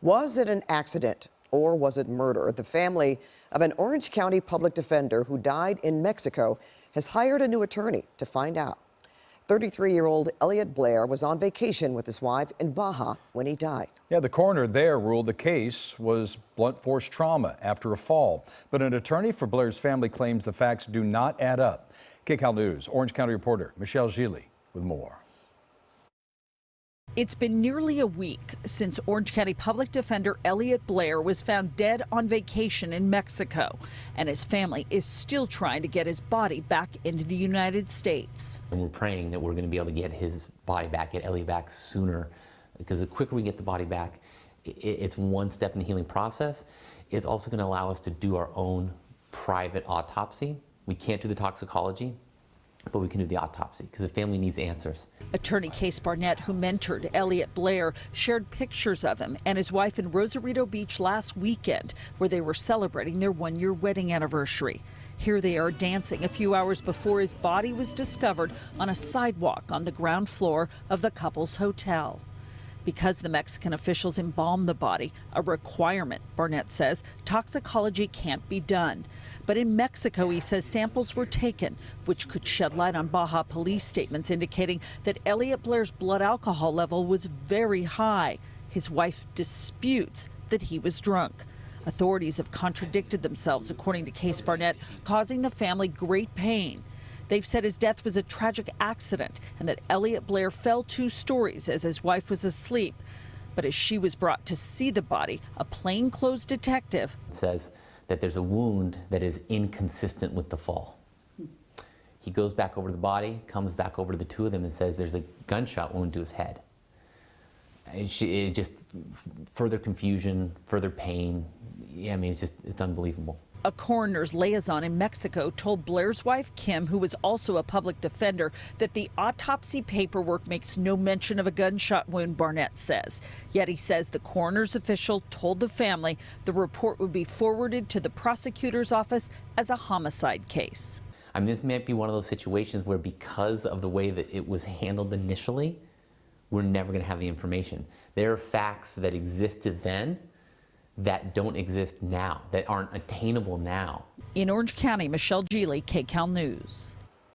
Was it an accident or was it murder? The family of an Orange County public defender who died in Mexico has hired a new attorney to find out. 33-year-old Elliot Blair was on vacation with his wife in Baja when he died. Yeah, the coroner there ruled the case was blunt force trauma after a fall. But an attorney for Blair's family claims the facts do not add up. KCAL News Orange County reporter Michelle Gili with more. It's been nearly a week since Orange County Public Defender Elliot Blair was found dead on vacation in Mexico, and his family is still trying to get his body back into the United States. And we're praying that we're going to be able to get his body back, get Elliot back sooner, because the quicker we get the body back, it's one step in the healing process. It's also going to allow us to do our own private autopsy. We can't do the toxicology, but we can do the autopsy because the family needs answers. Attorney Case Barnett, who mentored Elliot Blair, shared pictures of him and his wife in Rosarito Beach last weekend, where they were celebrating their one-year wedding anniversary. Here they are dancing a few hours before his body was discovered on a sidewalk on the ground floor of the couple's hotel. Because the Mexican officials embalmed the body, a requirement, Barnett says, toxicology can't be done. But in Mexico, he says samples were taken, which could shed light on Baja police statements indicating that Elliot Blair's blood alcohol level was very high. His wife disputes that he was drunk. Authorities have contradicted themselves, according to Case Barnett, causing the family great pain. They've said his death was a tragic accident and that Elliot Blair fell 2 stories as his wife was asleep. But as she was brought to see the body, a plainclothes detective says that there's a wound that is inconsistent with the fall. He goes back over the body, comes back over to the two of them and says there's a gunshot wound to his head. It just further confusion, further pain. Yeah, I mean, it's unbelievable. A coroner's liaison in Mexico told Blair's wife, Kim, who was also a public defender, that the autopsy paperwork makes no mention of a gunshot wound, Barnett says. Yet he says the coroner's official told the family the report would be forwarded to the prosecutor's office as a homicide case. I mean, this might be one of those situations where because of the way that it was handled initially, we're never going to have the information. There are facts that existed then that don't exist now, that aren't attainable now. In Orange County, Michelle Gili, KCAL News.